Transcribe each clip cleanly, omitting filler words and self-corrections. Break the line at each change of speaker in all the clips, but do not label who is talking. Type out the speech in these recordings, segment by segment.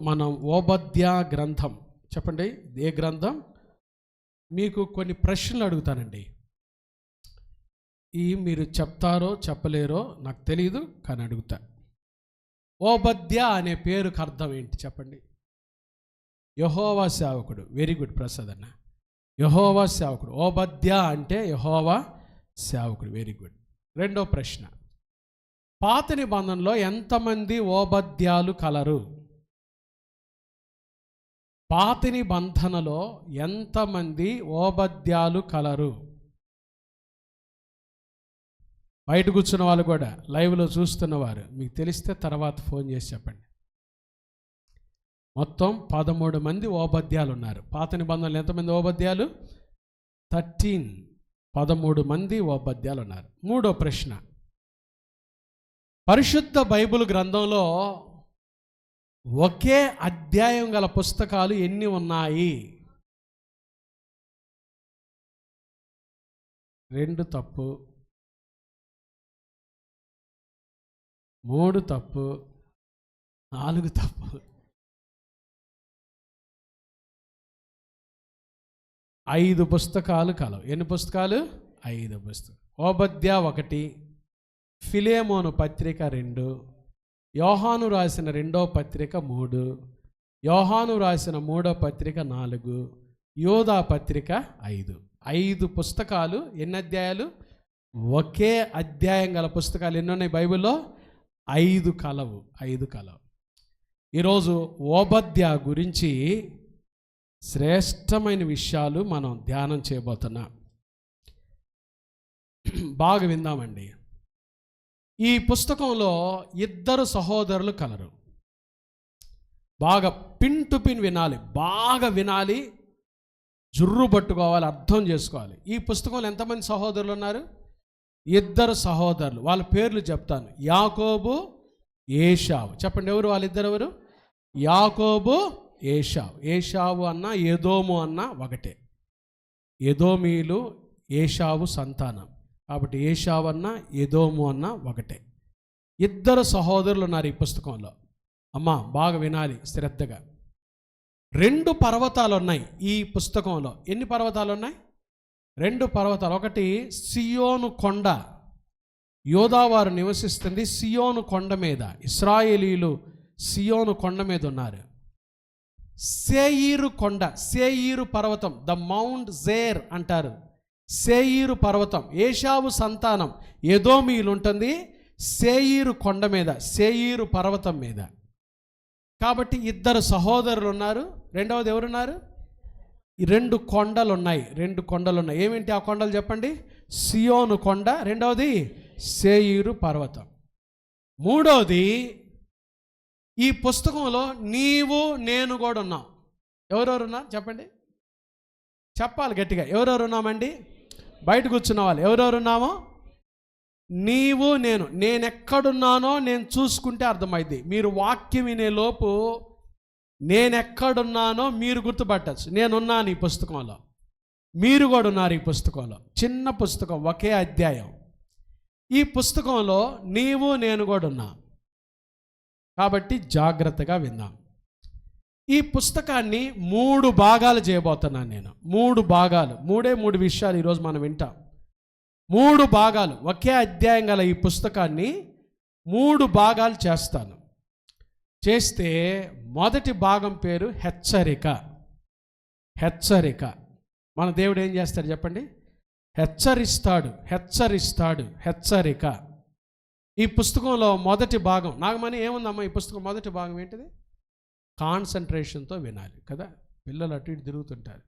మనం ఓబద్యా గ్రంథం, చెప్పండి ఏ గ్రంథం? మీకు కొన్ని ప్రశ్నలు అడుగుతానండి. మీరు చెప్తారో చెప్పలేరో నాకు తెలియదు, కానీ అడుగుతా. ఓబద్యా అనే పేరుకు అర్థం ఏంటి చెప్పండి? యెహోవా సేవకుడు. వెరీ గుడ్ ప్రసాద్ అన్న. యెహోవా సేవకుడు. ఓబద్యా అంటే యెహోవా సేవకుడు. Very good. రెండో ప్రశ్న, పాత నిబంధనలో ఎంతమంది ఓబద్యాలు కలరు? పాత నిబంధనలో ఎంతమంది ఓబద్యాలు కలరు? బయట కూర్చున్న వాళ్ళు కూడా, లైవ్లో చూస్తున్నవారు, మీకు తెలిస్తే తర్వాత ఫోన్ చేసి చెప్పండి. మొత్తం 13 మంది ఓబద్యాలు ఉన్నారు. పాత నిబంధనలు ఎంతమంది ఓబద్యాలు? 13 మంది ఓబద్యాలు ఉన్నారు. మూడో ప్రశ్న, పరిశుద్ధ బైబిల్ గ్రంథంలో ఒకే అధ్యాయం గల పుస్తకాలు ఎన్ని ఉన్నాయి? 2 తప్పు, 3 తప్పు, 4 తప్పు, 5 పుస్తకాలు కలవు. ఎన్ని పుస్తకాలు? 5 పుస్తకాలు. ఓబద్యా 1, ఫిలేమోను పత్రిక 2, యోహాను రాసిన 2వ పత్రిక 3, యోహాను రాసిన 3వ పత్రిక 4, యోధా పత్రిక 5. 5 పుస్తకాలు. ఎన్ని అధ్యాయాలు? ఒకే అధ్యాయం గల పుస్తకాలు ఎన్ని ఉన్నాయి బైబిల్లో? 5 కలవు. 5 కలవు. ఈరోజు ఓబద్యా గురించి శ్రేష్టమైన విషయాలు మనం ధ్యానం చేయబోతున్నాం. బాగా విందామండి. ఈ పుస్తకంలో 2 సహోదరులు కలరు. బాగా పిన్ టు పిన్ వినాలి, బాగా వినాలి, జుర్రు పట్టుకోవాలి, అర్థం చేసుకోవాలి. ఈ పుస్తకంలో ఎంతమంది సహోదరులు ఉన్నారు? 2 సహోదరులు. వాళ్ళ పేర్లు చెప్తాను. యాకోబు, ఏషావు. చెప్పండి, ఎవరు వాళ్ళిద్దరు? ఎవరు? యాకోబు, ఏషావు. ఏషావు అన్న ఎదోము అన్న ఒకటే. ఎదోమీలు ఏషావు సంతానం కాబట్టి ఏషావు అన్న ఎదోము అన్న ఒకటే. 2 సహోదరులు ఉన్నారు ఈ పుస్తకంలో. అమ్మా బాగా వినాలి శ్రద్ధగా. 2 పర్వతాలు ఉన్నాయి ఈ పుస్తకంలో. ఎన్ని పర్వతాలు ఉన్నాయి? 2 పర్వతాలు. ఒకటి సియోను కొండ. యోధావారు నివసిస్తుంది సియోను కొండ మీద. ఇశ్రాయేలీలు సియోను కొండ మీద ఉన్నారు. సేయీరు కొండ, సేయీరు పర్వతం, ద మౌంట్ జేర్ అంటారు. సేయీరు పర్వతం. ఏషావు సంతానం ఎదోమీలు ఉంటుంది సేయీరు కొండ మీద, సేయీరు పర్వతం మీద. కాబట్టి 2 సహోదరులు ఉన్నారు. రెండవది ఎవరున్నారు? 2 కొండలు ఉన్నాయి. 2 కొండలు ఉన్నాయి. ఏమిటి ఆ కొండలు చెప్పండి? సియోను కొండ, రెండవది సేయీరు పర్వతం. మూడవది, ఈ పుస్తకంలో నీవు నేను కూడా ఉన్నాం. ఎవరెవరు ఉన్నారు చెప్పండి? చెప్పాలి గట్టిగా. ఎవరెవరు ఉన్నామండి? బయట కూర్చున్న వాళ్ళు ఎవరెవరు ఉన్నామో? నీవు నేను. నేనెక్కడున్నానో నేను చూసుకుంటే అర్థమైంది. మీరు వాక్యం వినే లోపు నేనెక్కడున్నానో మీరు గుర్తుపట్టచ్చు. నేనున్నాను ఈ పుస్తకంలో, మీరు కూడా ఉన్నారు ఈ పుస్తకంలో. చిన్న పుస్తకం, ఒకే అధ్యాయం. ఈ పుస్తకంలో నీవు నేను కూడా ఉన్నాం. కాబట్టి జాగ్రత్తగా విందాం. ఈ పుస్తకాన్ని 3 భాగాలు చేయబోతున్నాను నేను. 3 భాగాలు, 3 విషయాలు ఈరోజు మనం వింటాం. 3 భాగాలు. ఒకే అధ్యాయం గల ఈ పుస్తకాన్ని 3 భాగాలు చేస్తాను. చేస్తే మొదటి భాగం పేరు హెచ్చరిక. హెచ్చరిక. మన దేవుడు ఏం చేస్తాడు చెప్పండి? హెచ్చరిస్తాడు, హెచ్చరిస్తాడు, హెచ్చరిక. ఈ పుస్తకంలో మొదటి భాగం, నాగమని ఏముందమ్మా ఈ పుస్తకం మొదటి భాగం ఏంటిది? కాన్సన్ట్రేషన్తో వినాలి కదా. పిల్లలు అటు ఇటు తిరుగుతుంటారు,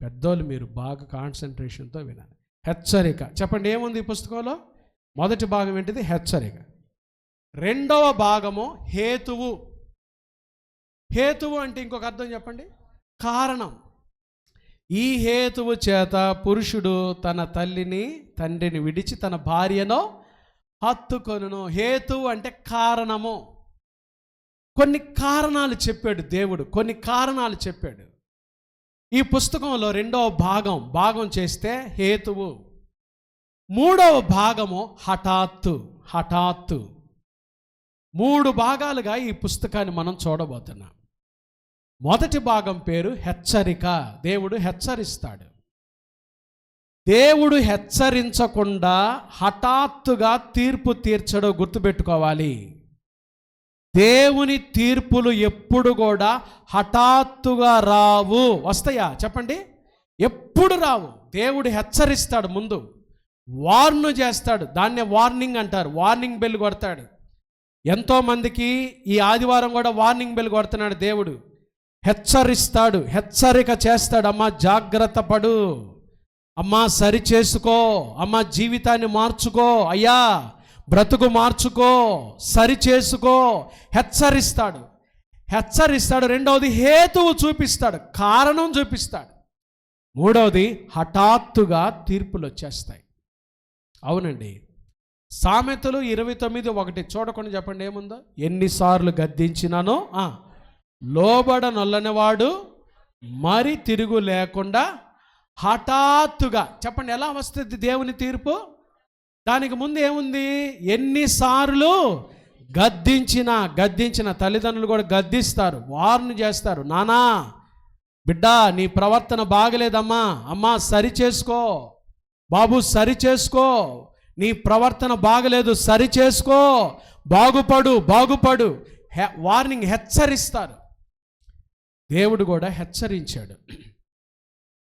పెద్దోళ్ళు మీరు బాగా కాన్సన్ట్రేషన్తో వినాలి. హెచ్చరిక. చెప్పండి, ఏముంది ఈ పుస్తకంలో? మొదటి భాగం ఏంటిది? హెచ్చరిక. రెండవ భాగము హేతువు. హేతువు అంటే ఇంకొక అర్థం చెప్పండి? కారణం. ఈ హేతువు చేత పురుషుడు తన తల్లిని తండ్రిని విడిచి తన భార్యను హత్తుకొనును. హేతువు అంటే కారణము. కొన్ని కారణాలు చెప్పాడు దేవుడు, కొన్ని కారణాలు చెప్పాడు. ఈ పుస్తకంలో రెండవ భాగం చేస్తే హేతువు. మూడవ భాగము హఠాత్తు. హఠాత్తు. 3 భాగాలుగా ఈ పుస్తకాన్ని మనం చూడబోతున్నాం. మొదటి భాగం పేరు హెచ్చరిక. దేవుడు హెచ్చరిస్తాడు. దేవుడు హెచ్చరించకుండా హఠాత్తుగా తీర్పు తీర్చడం గుర్తుపెట్టుకోవాలి. దేవుని తీర్పులు ఎప్పుడు కూడా హఠాత్తుగా రావు. వస్తాయా చెప్పండి? ఎప్పుడు రావు. దేవుడు హెచ్చరిస్తాడు, ముందు వార్ను చేస్తాడు. దాన్నే వార్నింగ్ అంటారు. వార్నింగ్ బెల్ కొడతాడు. ఎంతోమందికి ఈ ఆదివారం కూడా వార్నింగ్ బెల్ కొడుతున్నాడు దేవుడు. హెచ్చరిస్తాడు, హెచ్చరిక చేస్తాడు. అమ్మా జాగ్రత్త పడు, అమ్మా సరి చేసుకో, అమ్మా జీవితాన్ని మార్చుకో, అయ్యా బ్రతుకు మార్చుకో, సరి చేసుకో. హెచ్చరిస్తాడు, హెచ్చరిస్తాడు. రెండవది హేతువు చూపిస్తాడు, కారణం చూపిస్తాడు. మూడవది హఠాత్తుగా తీర్పులు వచ్చేస్తాయి. అవునండి, సామెతలు 29:1 చూడకుండా చెప్పండి ఏముందో. ఎన్నిసార్లు గద్దించినానో లోబడనొల్లనివాడు మరి తిరుగు లేకుండా హఠాత్తుగా. చెప్పండి ఎలా వస్తుంది దేవుని తీర్పు? దానికి ముందు ఏముంది? ఎన్నిసార్లు గద్దించిన తల్లిదండ్రులు కూడా గద్దిస్తారు, వార్ను చేస్తారు. నానా బిడ్డ నీ ప్రవర్తన బాగలేదమ్మా, అమ్మా సరి చేసుకో, బాబు సరి చేసుకో, నీ ప్రవర్తన బాగలేదు, సరి చేసుకో, బాగుపడు. వార్నింగ్, హెచ్చరిస్తారు. దేవుడు కూడా హెచ్చరించాడు.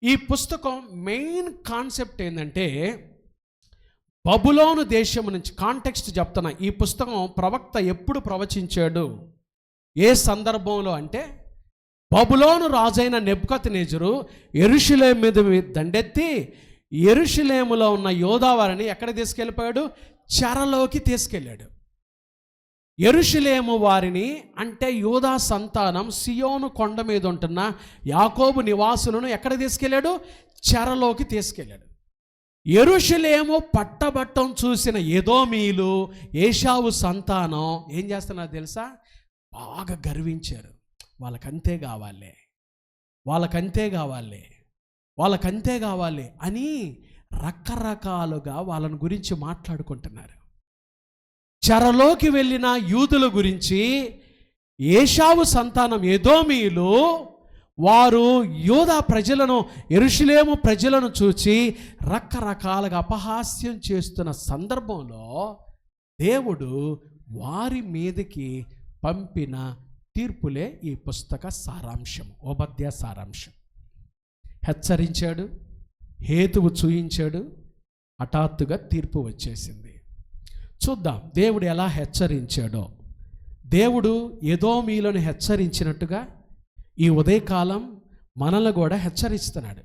ఈ పుస్తకం మెయిన్ కాన్సెప్ట్ ఏంటంటే, బబులోను దేశం నుంచి కాంటెక్స్ట్ చెప్తున్నా. ఈ పుస్తకం ప్రవక్త ఎప్పుడు ప్రవచించాడు, ఏ సందర్భంలో అంటే, బబులోను రాజైన నెబుకద్నెజరు యెరూషలేము మీద దండెత్తి యెరూషలేములో ఉన్న యోధావారిని ఎక్కడ తీసుకెళ్ళిపోయాడు? చెరలోకి తీసుకెళ్ళాడు. యెరూషలేము వారిని అంటే యూదా సంతానం, సియోను కొండ మీద ఉంటున్న యాకోబు నివాసులను ఎక్కడ తీసుకెళ్ళాడు? చెరలోకి తీసుకెళ్ళాడు. యెరూషలేము పట్టబట్టం చూసిన ఎదోమీయులు, ఏశావు సంతానం ఏం చేస్తున్నారు తెలుసా? బాగా గర్వించారు. వాళ్ళకంతే కావాలి అని రకరకాలుగా వాళ్ళని గురించి మాట్లాడుకుంటున్నారు. చెరలోకి వెళ్ళిన యూదుల గురించి ఏశావు సంతానం ఎదోమీయులు వారు యూదా ప్రజలను, యెరూషలేము ప్రజలను చూచి రకరకాలుగా అపహాస్యం చేస్తున్న సందర్భంలో దేవుడు వారి మీదకి పంపిన తీర్పులే ఈ పుస్తక సారాంశం, ఓబద్య సారాంశం. హెచ్చరించాడు, హేతువు చూయించాడు, హఠాత్తుగా తీర్పు వచ్చేసింది. చూద్దాం దేవుడు ఎలా హెచ్చరించాడో. దేవుడు ఎదోమీయులను హెచ్చరించినట్టుగా ఈ ఉదయకాలం మనల్ని కూడా హెచ్చరిస్తున్నాడు.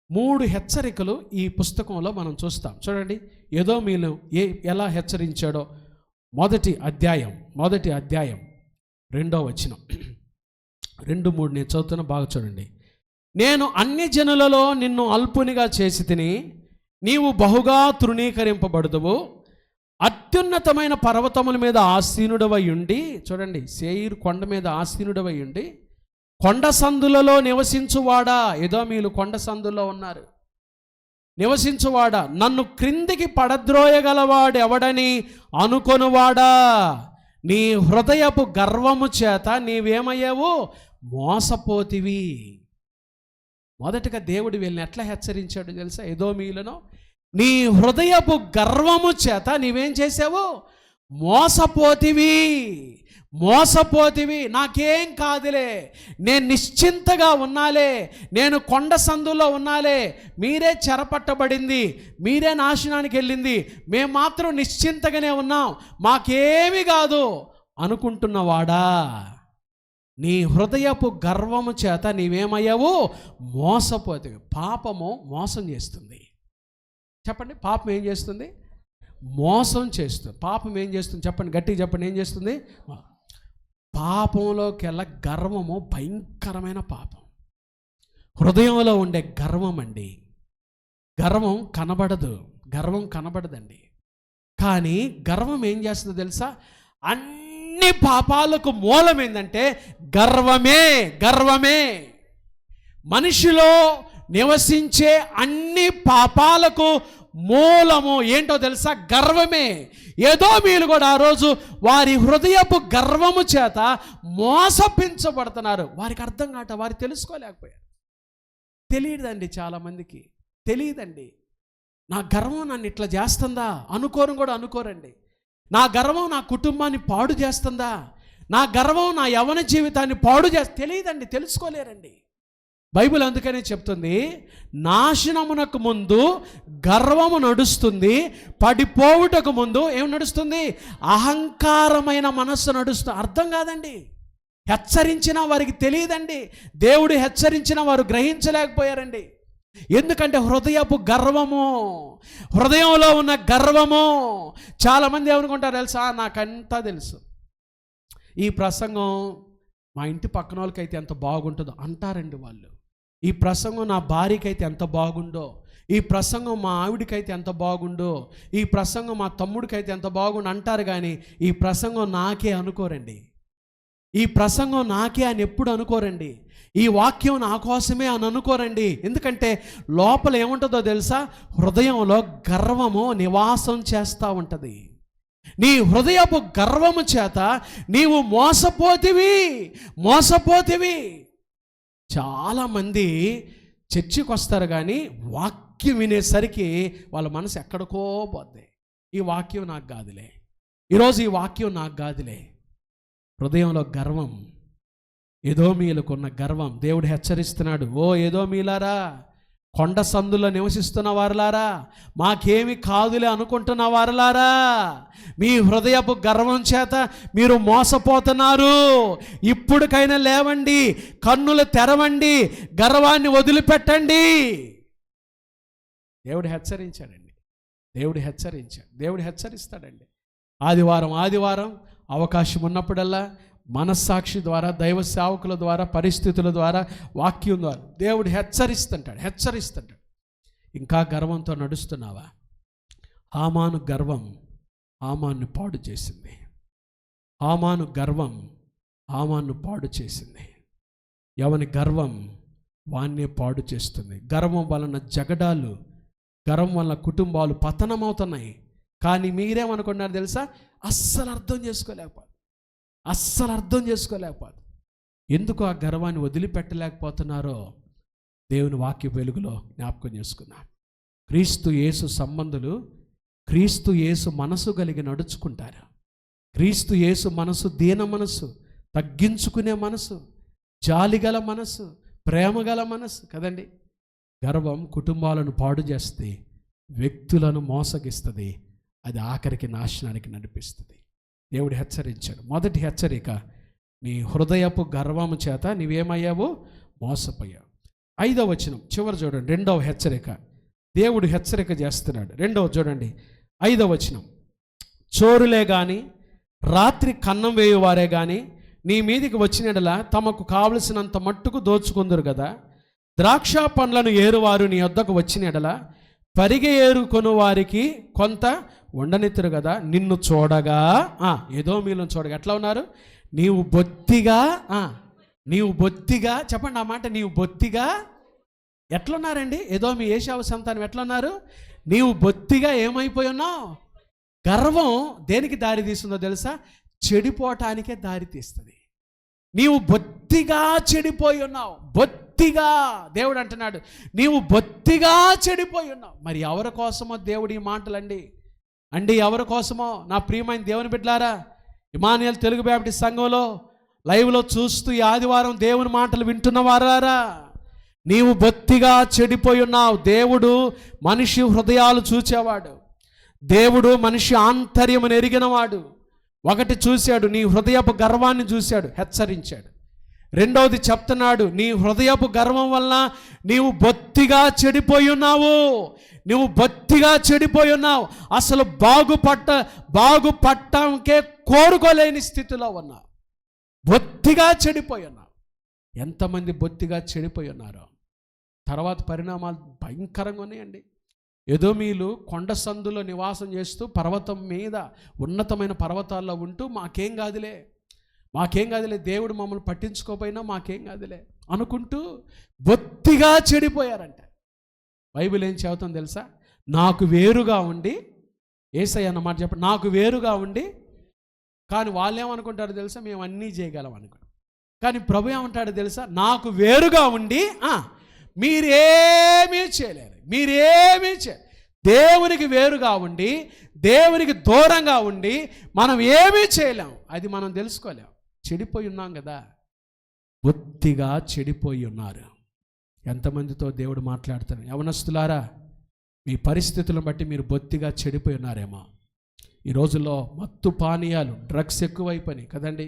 3 హెచ్చరికలు ఈ పుస్తకంలో మనం చూస్తాం. చూడండి ఎదోమీయులను ఎలా హెచ్చరించాడో. మొదటి అధ్యాయం 2వ వచనం, 2-3 నేను చదువుతున్నా, బాగా చూడండి. నేను అన్ని జనులలో నిన్ను అల్పునిగా చేసి తిని, నీవు బహుగా తృణీకరింపబడుదువు. అత్యున్నతమైన పర్వతముల మీద ఆసీనుడవై ఉండి, చూడండి సేయీరు కొండ మీద ఆసీనుడవై ఉండి, కొండ సందులలో నివసించువాడా. ఎదోమీయులు కొండ సందుల్లో ఉన్నారు. నివసించువాడా, నన్ను క్రిందికి పడద్రోయగలవాడు ఎవడని అనుకొనువాడా, నీ హృదయపు గర్వము చేత నీవేమయ్యావు? మోసపోతివి. మొదటగా దేవుడు వీళ్ళని ఎట్లా హెచ్చరించాడు తెలుసా? ఎదోమీయులను, నీ హృదయపు గర్వము చేత నీవేం చేసావు? మోసపోతివి. నాకేం కాదులే, నేను నిశ్చింతగా ఉన్నాలే, నేను కొండ సందులో ఉన్నాలే, మీరే చెరపట్టబడింది, మీరే నాశనానికి వెళ్ళింది, మేము మాత్రం నిశ్చింతగానే ఉన్నాం, మాకేమీ కాదు అనుకుంటున్నవాడా, నీ హృదయపు గర్వము చేత నీవేమయ్యావు? మోసపోతివి. పాపము మోసం చేస్తుంది. చెప్పండి, పాపం ఏం చేస్తుంది? మోసం చేస్తుంది. పాపం ఏం చేస్తుంది? చెప్పండి, గట్టిగా చెప్పండి, ఏం చేస్తుంది? పాపంలోకెల్లా గర్వము భయంకరమైన పాపం. హృదయంలో ఉండే గర్వం అండి. గర్వం కనబడదండి. కానీ గర్వం ఏం చేస్తుందో తెలుసా? అన్ని పాపాలకు మూలం ఏంటంటే గర్వమే. మనిషిలో నివసించే అన్ని పాపాలకు మూలము ఏంటో తెలుసా? గర్వమే. ఎదోమీయులు కూడా ఆ రోజు వారి హృదయపు గర్వము చేత మోసపించబడుతున్నారు. వారికి అర్థం కాట, వారు తెలుసుకోలేకపోయారు. తెలియదండి, చాలామందికి తెలియదండి. నా గర్వం నన్ను ఇట్లా చేస్తుందా అనుకోరండి. నా గర్వం నా కుటుంబాన్ని పాడు చేస్తుందా, నా గర్వం నా యవ్వన జీవితాన్ని పాడు తెలియదండి, తెలుసుకోలేరండి. బైబిల్ అందుకనే చెప్తుంది, నాశనమునకు ముందు గర్వము నడుస్తుంది, పడిపోవుటకు ముందు ఏం నడుస్తుంది? అహంకారమైన మనస్సు నడుస్తుంది. అర్థం కాదండి. హెచ్చరించిన వారికి తెలియదండి. దేవుడు హెచ్చరించిన వారు గ్రహించలేకపోయారండి. ఎందుకంటే హృదయపు గర్వము, హృదయంలో ఉన్న గర్వము. చాలామంది ఏమనుకుంటారు తెలుసా? నాకంతా తెలుసు, ఈ ప్రసంగం మా ఇంటి పక్కన వాళ్ళకైతే ఎంత బాగుంటుందో అంటారండి వాళ్ళు. ఈ ప్రసంగం నా భార్యకైతే ఎంత బాగుండో, ఈ ప్రసంగం మా ఆవిడికైతే ఎంత బాగుండో, ఈ ప్రసంగం మా తమ్ముడికైతే ఎంత బాగుండు అంటారు. కానీ ఈ ప్రసంగం నాకే అనుకోరండి. ఈ ప్రసంగం నాకే అని ఎప్పుడు అనుకోరండి. ఈ వాక్యం నా కోసమే అని అనుకోరండి. ఎందుకంటే లోపల ఏముంటుందో తెలుసా? హృదయంలో గర్వము నివాసం చేస్తూ ఉంటుంది. నీ హృదయపు గర్వము చేత నీవు మోసపోతివి. చాలామంది చర్చికి వస్తారు కానీ వాక్యం వినేసరికి వాళ్ళ మనసు ఎక్కడికో పోద్ది. ఈ వాక్యం నాకు కాదులే, ఈరోజు ఈ వాక్యం నాకు కాదులే. హృదయంలో గర్వం, ఎదోమీయులకున్న గర్వం. దేవుడు హెచ్చరిస్తున్నాడు, ఓ ఎదోమీయులారా, కొండ సందులో నివసిస్తున్న వారులారా, మాకేమి కాదులే అనుకుంటున్న వారులారా, మీ హృదయపు గర్వం చేత మీరు మోసపోతున్నారు. ఇప్పుడుకైనా లేవండి, కన్నులు తెరవండి, గర్వాన్ని వదిలిపెట్టండి. దేవుడు హెచ్చరించాడండి. దేవుడు హెచ్చరిస్తాడండి. ఆదివారం అవకాశం ఉన్నప్పుడల్లా మనస్సాక్షి ద్వారా, దైవ సేవకుల ద్వారా, పరిస్థితుల ద్వారా, వాక్యం ద్వారా దేవుడు హెచ్చరిస్తుంటాడు. ఇంకా గర్వంతో నడుస్తున్నావా? హామాను గర్వం హామాను పాడు చేసింది. ఎవని గర్వం వాన్నే పాడు చేస్తుంది. గర్వం వలన జగడాలు, గర్వం వలన కుటుంబాలు పతనమవుతున్నాయి. కానీ మీరేమనుకున్నారు తెలుసా? అస్సలు అర్థం చేసుకోలేకపోదు. ఎందుకు ఆ గర్వాన్ని వదిలిపెట్టలేకపోతున్నారో దేవుని వాక్య వెలుగులో జ్ఞాపకం చేసుకున్నాం. క్రీస్తు యేసు సంబంధులు క్రీస్తు యేసు మనసు కలిగి నడుచుకుంటారు. క్రీస్తు యేసు మనసు దీన మనసు, తగ్గించుకునే మనసు, జాలిగల మనసు, ప్రేమగల మనసు కదండి. గర్వం కుటుంబాలను పాడు చేస్తే, వ్యక్తులను మోసగిస్తుంది, అది ఆఖరికి నాశనానికి నడిపిస్తుంది. దేవుడు హెచ్చరించాడు. మొదటి హెచ్చరిక, నీ హృదయపు గర్వము చేత నీవేమయ్యావు? మోసపోయావు. 5వ వచనం చివరి చూడండి, 2వ హెచ్చరిక. దేవుడు హెచ్చరిక చేస్తున్నాడు. 2వ చూడండి, 5వ వచనం, చోరులే కానీ రాత్రి కన్నం వేయువారే కానీ నీ మీదికి వచ్చినలా తమకు కావలసినంత మట్టుకు దోచుకుందరు కదా. ద్రాక్ష పండ్లను ఏరువారు నీ వద్దకు వచ్చినలా పరిగె ఏరుకొను వారికి కొంత ఉండనిత్తురు కదా. నిన్ను చూడగా ఎదోమీయులను చూడగా ఎట్లా ఉన్నారు? నీవు బొత్తిగా చెప్పండి ఆ మాట, నీవు బొత్తిగా ఎట్లున్నారండి? ఎదోమి ఏశావు సంతానం ఎట్లున్నారు? నీవు బొత్తిగా ఏమైపోయి ఉన్నావు? గర్వం దేనికి దారి తీస్తుందో తెలుసా? చెడిపోవటానికే దారి తీస్తుంది. నీవు బొత్తిగా చెడిపోయి ఉన్నావు. బొత్తిగా దేవుడు అంటున్నాడు, నీవు బొత్తిగా చెడిపోయి ఉన్నావు. మరి ఎవరి కోసమో దేవుడు ఈ మాటలండి ఎవరి కోసమో? నా ప్రియమైన దేవుని బిడ్డలారా, ఇమానుయేల్ తెలుగు బ్యాప్టిస్ట్ సంఘంలో లైవ్లో చూస్తూ ఈ ఆదివారం దేవుని మాటలు వింటున్న వారారా, నీవు బొత్తిగా చెడిపోయి ఉన్నావు. దేవుడు మనిషి హృదయాలు చూచేవాడు. దేవుడు మనిషి ఆంతర్యమును ఎరిగినవాడు. ఒకటి చూశాడు, నీ హృదయపు గర్వాన్ని చూశాడు, హెచ్చరించాడు. రెండవది చెప్తున్నాడు, నీ హృదయపు గర్వం వల్ల నీవు బొత్తిగా చెడిపోయి ఉన్నావు. అసలు బాగుపడటానికే కోరుకోలేని స్థితిలో ఉన్నావు. బొత్తిగా చెడిపోయి ఉన్నావు. ఎంతమంది బొత్తిగా చెడిపోయి ఉన్నారో తర్వాత పరిణామాలు భయంకరంగా ఉన్నాయండి. ఎదోమీయులు కొండ సందులో నివాసం చేస్తూ పర్వతం మీద ఉన్నతమైన పర్వతాల్లో ఉంటూ మాకేం కాదులే దేవుడు మమ్మల్ని పట్టించుకోపోయినా మాకేం కాదులే అనుకుంటూ బొత్తిగా చెడిపోయారంట. బైబిల్ ఏం చెబుతుందో తెలుసా? నాకు వేరుగా ఉండి, యేసయ్య అన్నమాట చెప్పండి, నాకు వేరుగా ఉండి. కానీ వాళ్ళు ఏమనుకుంటారో తెలుసా, మేము అన్నీ చేయగలం అనుకుంటాం. కానీ ప్రభు ఏమంటాడో తెలుసా, నాకు వేరుగా ఉండి మీరేమీ చేయలేరు, మీరేమీ చేయలేరు. దేవునికి వేరుగా ఉండి, దేవునికి దూరంగా ఉండి మనం ఏమీ చేయలేం. అది మనం తెలుసుకోలేం. చెడిపోయి ఉన్నాం కదా, బొత్తిగా చెడిపోయి ఉన్నారు. ఎంతమందితో దేవుడు మాట్లాడుతాడు, యవనస్తులారా మీ పరిస్థితులను బట్టి మీరు బొత్తిగా చెడిపోయి ఉన్నారేమో. ఈ రోజుల్లో మత్తు పానీయాలు, డ్రగ్స్ ఎక్కువైపోయినాయి కదండి.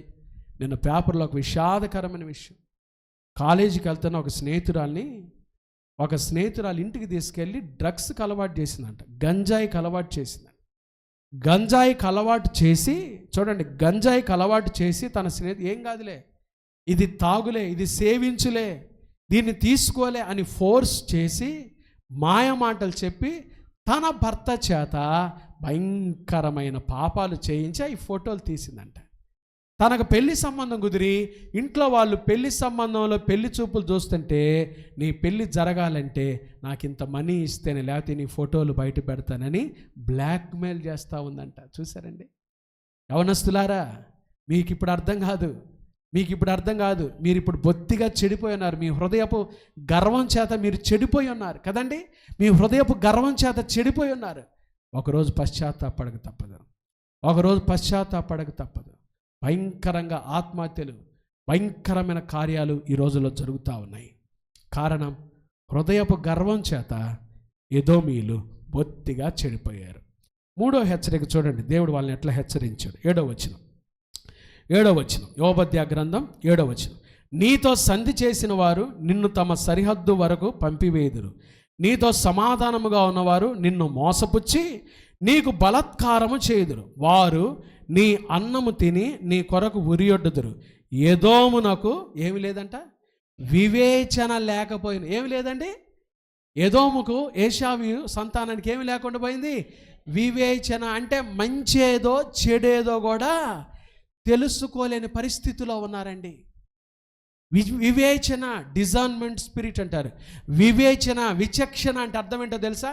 నిన్న పేపర్లో ఒక విషాదకరమైన విషయం, కాలేజీకి వెళ్తున్న ఒక స్నేహితురాలు ఇంటికి తీసుకెళ్ళి డ్రగ్స్కి అలవాటు చేసిందంట, గంజాయికి అలవాటు చేసిందంట. గంజాయికి అలవాటు చేసి, చూడండి, గంజాయికి అలవాటు చేసి తన స్నేహితుడు, ఏం కాదులే, ఇది తాగులే, ఇది సేవించులే, దీన్ని తీసుకోలే అని ఫోర్స్ చేసి మాయ మాటలు చెప్పి తన భర్త చేత భయంకరమైన పాపాలు చేయించి ఈ ఫోటోలు తీసిందంట. తనకు పెళ్లి సంబంధం కుదిరి ఇంట్లో వాళ్ళు పెళ్లి సంబంధంలో పెళ్లి చూపులు చూస్తుంటే, నీ పెళ్లి జరగాలంటే నాకు ఇంత మనీ ఇస్తేనే, లేకపోతే నీ ఫోటోలు బయట పెడతానని బ్లాక్మెయిల్ చేస్తూ ఉందంట. చూసారండి యవనస్తులారా, మీకు ఇప్పుడు అర్థం కాదు. మీరు ఇప్పుడు బొత్తిగా చెడిపోయి ఉన్నారు. మీ హృదయపు గర్వం చేత మీరు చెడిపోయి ఉన్నారు కదండి. మీ హృదయపు గర్వం చేత చెడిపోయి ఉన్నారు. ఒకరోజు పశ్చాత్తాపడక తప్పదు. భయంకరంగా ఆత్మహత్యలు, భయంకరమైన కార్యాలు ఈ రోజుల్లో జరుగుతూ ఉన్నాయి. కారణం, హృదయపు గర్వం చేత ఎదోమీయులు బొత్తిగా చెడిపోయారు. 3వ హెచ్చరిక చూడండి, దేవుడు వాళ్ళని ఎట్లా హెచ్చరించాడు. 7వ వచనం, యోబద్య గ్రంథం 7వ వచనం. నీతో సంధి చేసిన వారు నిన్ను తమ సరిహద్దు వరకు పంపివేయుదురు. నీతో సమాధానముగా ఉన్నవారు నిన్ను మోసపుచ్చి నీకు బలాత్కారము చేయుదురు. వారు నీ అన్నము తిని నీ కొరకు ఉరియొడ్డుదురు. ఎదోమునకు ఏమి లేదంట, వివేచన లేకపోయిన. ఏమి లేదండి, ఎదోముకు, ఏశావు సంతానానికి ఏమి లేకుండా పోయింది, వివేచన. అంటే మంచేదో చెడేదో కూడా తెలుసుకోలేని పరిస్థితిలో ఉన్నారండి. వివేచన, డిజర్న్మెంట్ స్పిరిట్ అంటారు. వివేచన, విచక్షణ అంటే అర్థం ఏంటో తెలుసా,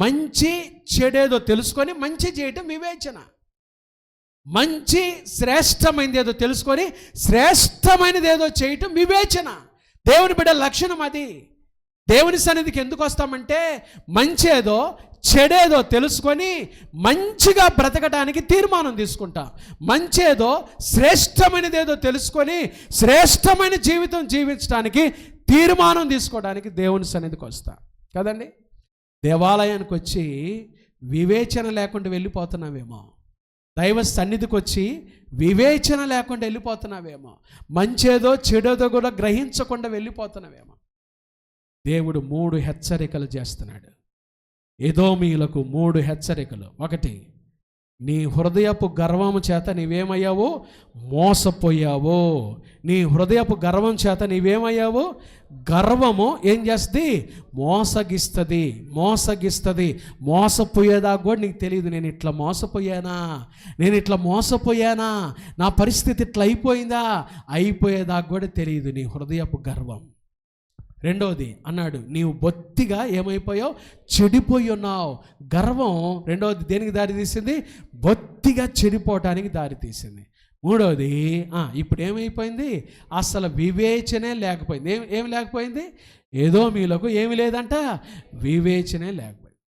మంచి చెడేదో తెలుసుకొని మంచి చేయటం వివేచన. మంచి శ్రేష్టమైనది ఏదో తెలుసుకొని శ్రేష్టమైనది ఏదో చేయటం వివేచన. దేవుని బిడ్డ లక్షణం అది. దేవుని సన్నిధికి ఎందుకు వస్తామంటే, మంచేదో చెడేదో తెలుసుకొని మంచిగా బ్రతకడానికి తీర్మానం తీసుకుంటాం. మంచేదో శ్రేష్టమైనది ఏదో తెలుసుకొని శ్రేష్టమైన జీవితం జీవించడానికి తీర్మానం తీసుకోవడానికి దేవుని సన్నిధికి వస్తాం కదండి. దేవాలయానికి వచ్చి వివేచన లేకుండా వెళ్ళిపోతున్నావేమో, దైవ సన్నిధికి వచ్చి వివేచన లేకుండా వెళ్ళిపోతున్నావేమో, మంచేదో చెడేదో కూడా గ్రహించకుండా వెళ్ళిపోతున్నావేమో. దేవుడు 3 హెచ్చరికలు చేస్తున్నాడు. ఎదోమీయులకు 3 హెచ్చరికలు. 1, నీ హృదయపు గర్వము చేత నీవేమయ్యావు, మోసపోయావు. నీ హృదయపు గర్వం చేత నీవేమయ్యావు, గర్వము ఏం చేస్తుంది, మోసగిస్తుంది. మోసపోయేదాకా కూడా నీకు తెలియదు, నేను ఇట్లా మోసపోయానా, నా పరిస్థితి ఇట్లా అయిపోయేదాకా కూడా తెలియదు నీ హృదయపు గర్వం. 2వది అన్నాడు, నీవు బొత్తిగా ఏమైపోయావు, చెడిపోయి ఉన్నావు. గర్వం 2వది దేనికి దారి తీసింది, బొత్తిగా చెడిపోవటానికి దారి తీసింది. 3వది ఇప్పుడు ఏమైపోయింది, అసలు వివేచనే లేకపోయింది. ఏమి లేకపోయింది, ఎదోమీయులకు ఏమి లేదంట, వివేచనే లేకపోయింది.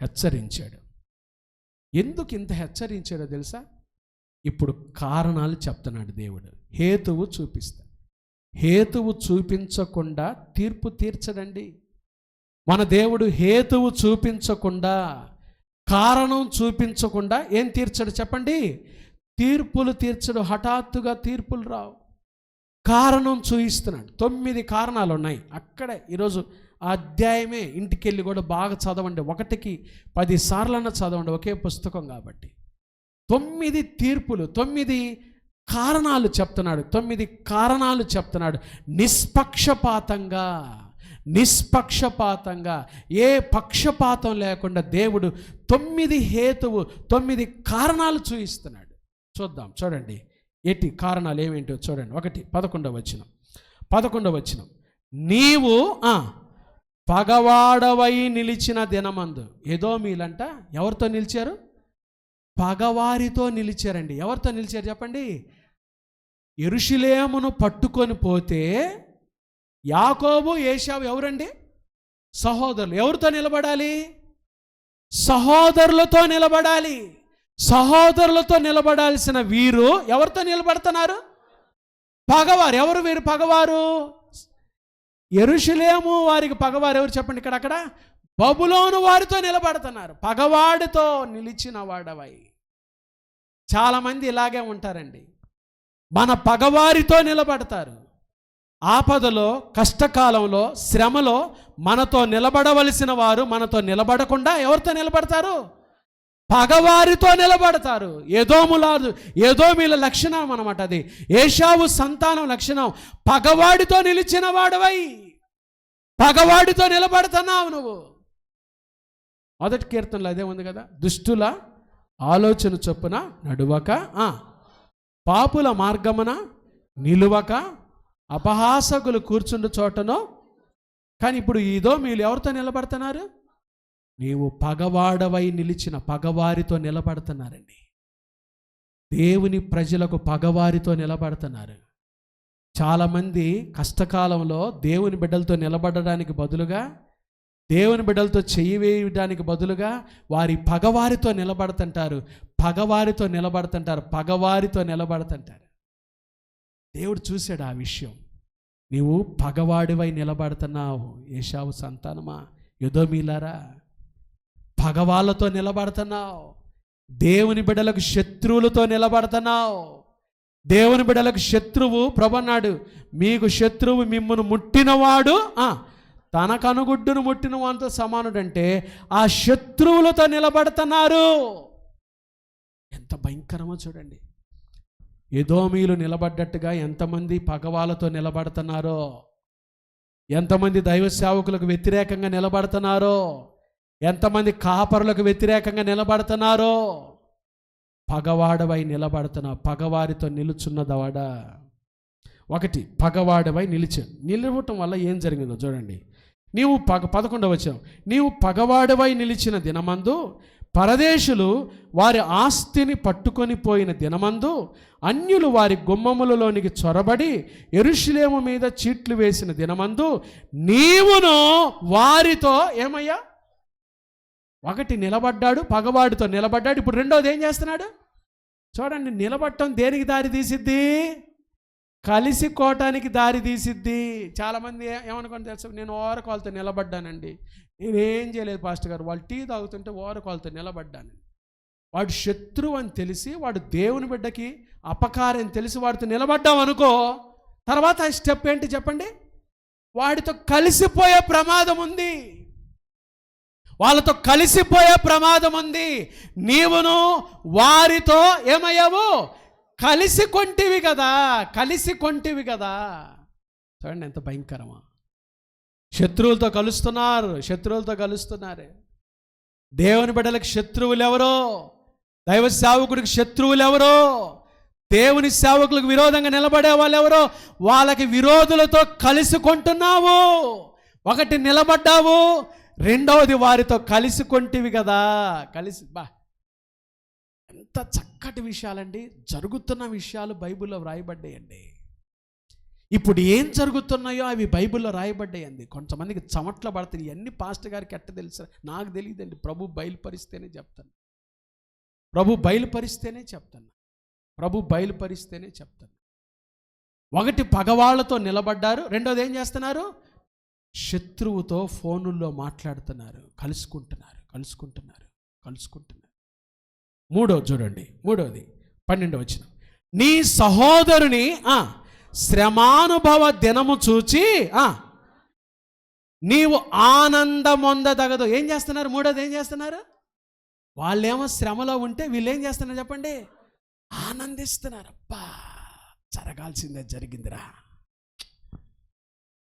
హెచ్చరించాడు. ఎందుకు ఇంత హెచ్చరించాడో తెలుసా, ఇప్పుడు కారణాలు చెప్తున్నాడు దేవుడు. హేతువు చూపిస్తాడు. హేతువు చూపించకుండా తీర్పు తీర్చడండి మన దేవుడు. హేతువు చూపించకుండా, కారణం చూపించకుండా ఏం తీర్చడు చెప్పండి, తీర్పులు తీర్చడు. హఠాత్తుగా తీర్పులు రావు, కారణం చూపిస్తున్నాడు. 9 కారణాలు ఉన్నాయి అక్కడే. ఈరోజు ఆ అధ్యాయమే ఇంటికి వెళ్ళి కూడా బాగా చదవండి, 1కి 10 సార్లన్నా చదవండి, ఒకే పుస్తకం కాబట్టి. 9 తీర్పులు, 9 కారణాలు చెప్తున్నాడు. 9 కారణాలు చెప్తున్నాడు. నిష్పక్షపాతంగా ఏ పక్షపాతం లేకుండా దేవుడు 9 కారణాలు చూపిస్తున్నాడు. చూడండి ఎట్టి కారణాలు ఏమేంటో చూడండి. 1 11వ వచనం నీవు పగవాడవై నిలిచిన దినమందు. ఎదోమీలంట ఎవరితో నిలిచారు? పగవారితో నిలిచారండి. ఎవరితో నిలిచారు చెప్పండి? యెరూషలేమును పట్టుకొని పోతే యాకోబు ఏశావు ఎవరండి? సహోదరులు. ఎవరితో నిలబడాలి? సహోదరులతో నిలబడాలి. సహోదరులతో నిలబడాల్సిన వీరు ఎవరితో నిలబడుతున్నారు? పగవారు. ఎవరు వీరు పగవారు? యెరూషలేము వారికి పగవారు ఎవరు చెప్పండి? అక్కడ బబులోను వారితో నిలబడుతున్నారు. పగవాడితో నిలిచిన వాడవై. చాలామంది ఇలాగే ఉంటారండి. మన పగవారితో నిలబడతారు. ఆపదలో, కష్టకాలంలో, శ్రమలో మనతో నిలబడవలసిన వారు మనతో నిలబడకుండా ఎవరితో నిలబడతారు? పగవారితో నిలబడతారు. ఏదోమీల లక్షణం అన్నమాట అది. ఏశావు సంతానం లక్షణం. పగవాడితో నిలిచిన వాడవై, పగవాడితో నిలబడుతున్నావు నువ్వు. మొదటి కీర్తనలో అదే ఉంది కదా, దుష్టుల ఆలోచన చొప్పున నడువక, పాపుల మార్గమున నిలువక, అపహాసకులు కూర్చుండు చోటనో. కానీ ఇప్పుడు మీరు ఎవరితో నిలబడుతున్నారు? నీవు పగవాడవై నిలిచిన పగవారితో నిలబడుతున్నారండి. దేవుని ప్రజలకు పగవారితో నిలబడుతున్నారు. చాలామంది కష్టకాలంలో దేవుని బిడ్డలతో నిలబడడానికి బదులుగా, దేవుని బిడ్డలతో చెయ్యి వేయడానికి బదులుగా వారి పగవారితో నిలబడుతుంటారు. పగవారితో నిలబడుతుంటారు. దేవుడు చూశాడు ఆ విషయం. నీవు పగవాడివై నిలబడుతున్నావు. ఏశావు సంతానమా, ఎదోమీలారా, పగవాళ్ళతో నిలబడుతున్నావు. దేవుని బిడ్డలకు శత్రువులతో నిలబడుతున్నావు. దేవుని బిడ్డలకు శత్రువు ప్రభు అన్నాడు, మీకు శత్రువు మిమ్మును ముట్టినవాడు తన కనుగుడ్డును ముట్టిన వానితో సమానుడంటే ఆ శత్రువులతో నిలబడుతున్నారు. ఎంత భయంకరమో చూడండి. ఎదోమీలు నిలబడ్డట్టుగా ఎంతమంది పగవాళ్ళతో నిలబడుతున్నారో, ఎంతమంది దైవ సేవకులకు వ్యతిరేకంగా నిలబడుతున్నారో, ఎంతమంది కాపరులకు వ్యతిరేకంగా నిలబడుతున్నారో. పగవాడవై నిలబడుతున్నా. పగవారితో నిలుచున్నదవాడా. ఒకటి, పగవాడవై నిలవటం వల్ల ఏం జరిగిందో చూడండి. నీవు 11వ వచనం, నీవు పగవాడవై నిలిచిన దినమందు పరదేశులు వారి ఆస్తిని పట్టుకొని పోయిన దినమందు అన్యులు వారి గుమ్మములలోనికి చొరబడి యెరూషలేము మీద చీట్లు వేసిన దినమందు నీవును వారితో ఏమయ్యా? ఒకటి నిలబడ్డాడు, పగవాడితో నిలబడ్డాడు. ఇప్పుడు రెండోది ఏం చేస్తున్నాడు చూడండి. నిలబడటం దేనికి దారి తీసిద్ది? కలిసికోవటానికి దారి తీసిద్ది. చాలామంది ఏమనుకోని తెలుసు, నేను ఓరకాలతో నిలబడ్డానండి, నేనేం చేయలేదు పాస్టర్ గారు, వాళ్ళు టీ తాగుతుంటే ఓరకాలతో నిలబడ్డాను. వాడు శత్రువు అని తెలిసి, వాడు దేవుని బిడ్డకి అపకారం తెలిసి వాడితో నిలబడ్డాం అనుకో, తర్వాత ఆ స్టెప్ ఏంటి చెప్పండి? వాడితో కలిసిపోయే ప్రమాదం ఉంది. వాళ్ళతో కలిసిపోయే ప్రమాదం ఉంది. నీవును వారితో ఏమయ్యావు? కలిసి కొంటివి కదా. చూడండి ఎంత భయంకరమా. శత్రువులతో కలుస్తున్నారు. దేవుని బిడ్డలకు శత్రువులు ఎవరో? దైవ సేవకుడికి శత్రువులు ఎవరో? దేవుని సేవకులకు విరోధంగా నిలబడే వాళ్ళు ఎవరో? వాళ్ళకి విరోధులతో కలిసి కొంటున్నావు. ఒకటి నిలబడ్డావు, రెండవది వారితో కలిసి కొంటివి కదా. ఎంత చక్కటి విషయాలండి. జరుగుతున్న విషయాలు బైబిల్లో రాయబడ్డాయండి. ఇప్పుడు ఏం జరుగుతున్నాయో అవి బైబిల్లో రాయబడ్డాయండి. కొంతమందికి చమట్ల పడతాయి. ఇవన్నీ పాస్టర్ గారికి ఎట్ట తెలుసు? నాకు తెలియదండి. ప్రభు బయలుపరిస్తేనే చెప్తాను. ఒకటి, పగవాళ్లతో నిలబడ్డారు. రెండోది ఏం చేస్తున్నారు? శత్రువుతో ఫోనుల్లో మాట్లాడుతున్నారు, కలుసుకుంటున్నారు. మూడోది చూడండి, 12వ వచనం, నీ సహోదరుని శ్రమానుభవ దినము చూచి నీవు ఆనందమొందదగదు. ఏం చేస్తున్నారు? మూడోది ఏం చేస్తున్నారు? వాళ్ళేమో శ్రమలో ఉంటే వీళ్ళు ఏం చేస్తున్నారు చెప్పండి? ఆనందిస్తున్నారు. అబ్బా, జరగాల్సిందే జరిగిందిరా,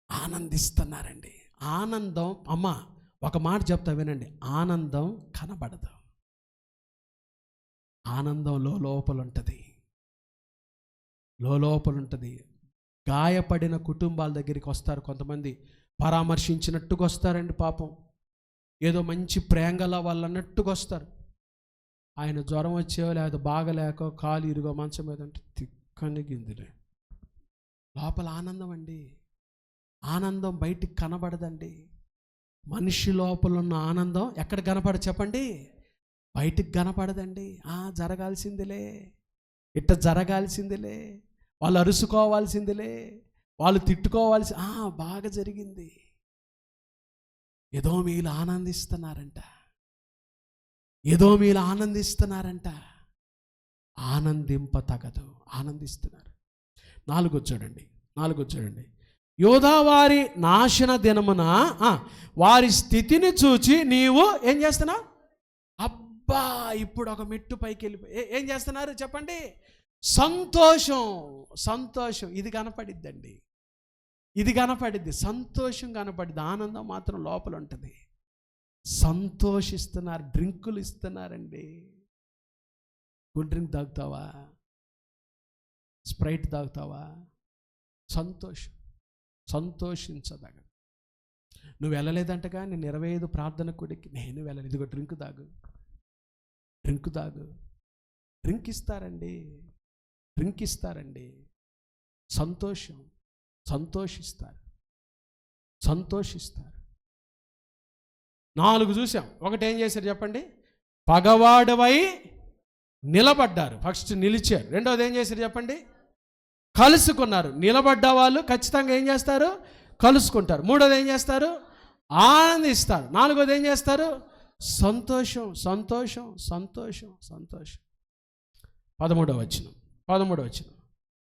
ఆనందిస్తున్నారండి. ఆనందం, అమ్మ ఒక మాట చెప్తా వినండి, ఆనందం కనబడదు. ఆనందం లోపల ఉంటుంది. గాయపడిన కుటుంబాల దగ్గరికి వస్తారు, కొంతమంది పరామర్శించినట్టుగా వస్తారండి. పాపం ఏదో మంచి ప్రేంగల వాళ్ళు అన్నట్టుగా వస్తారు. ఆయన జ్వరం వచ్చేవో లేదా బాగలేక కాలు ఇరుగో మంచం మీద అంటే తిక్కని గిందిలే. లోపల ఆనందం అండి, ఆనందం బయటికి కనబడదండి. మనిషి లోపల ఉన్న ఆనందం ఎక్కడ కనపడదు చెప్పండి? బయటికి కనపడదండి. జరగాల్సిందిలే, ఇట్ట జరగాల్సిందిలే, వాళ్ళు అరుసుకోవాల్సిందిలే, వాళ్ళు తిట్టుకోవాల్సి బాగా జరిగింది. ఏదో మీరు ఆనందిస్తున్నారంట, ఏదో మీరు ఆనందిస్తున్నారంట. ఆనందింప తగదు, ఆనందిస్తున్నారు. 4 చూడండి. యోధా వారి నాశన దినమున వారి స్థితిని చూచి నీవు ఏం చేస్తున్నావు? అబ్బా, ఇప్పుడు ఒక మెట్టు పైకి వెళ్ళిపోయి ఏం చేస్తున్నారు చెప్పండి? సంతోషం ఇది కనపడిద్దండి, ఇది కనపడిద్ది, సంతోషం కనపడిద్ది. ఆనందం మాత్రం లోపల ఉంటుంది. సంతోషిస్తున్నారు, డ్రింకులు ఇస్తున్నారండి. కూల్ డ్రింక్ తాగుతావా? స్ప్రైట్ తాగుతావా? సంతోషించదగ. నువ్వు వెళ్ళలేదంటగా, నేను 25 ప్రార్థన కూడికి నేను వెళ్ళలేదు. ఇదిగో డ్రింక్ తాగు. డ్రింక్ ఇస్తారండి. సంతోషిస్తారు. 4 చూసాం. ఒకటి ఏం చేశారు చెప్పండి? పగవాడవై నిలబడ్డారు. ఫస్ట్ నిలిచారు. రెండవది ఏం చేశారు చెప్పండి? కలుసుకున్నారు. నిలబడ్డ వాళ్ళు ఖచ్చితంగా ఏం చేస్తారు? కలుసుకుంటారు. మూడోది ఏం చేస్తారు? ఆనందిస్తారు. 4వది ఏం చేస్తారు? సంతోషం. 13వ వచనం.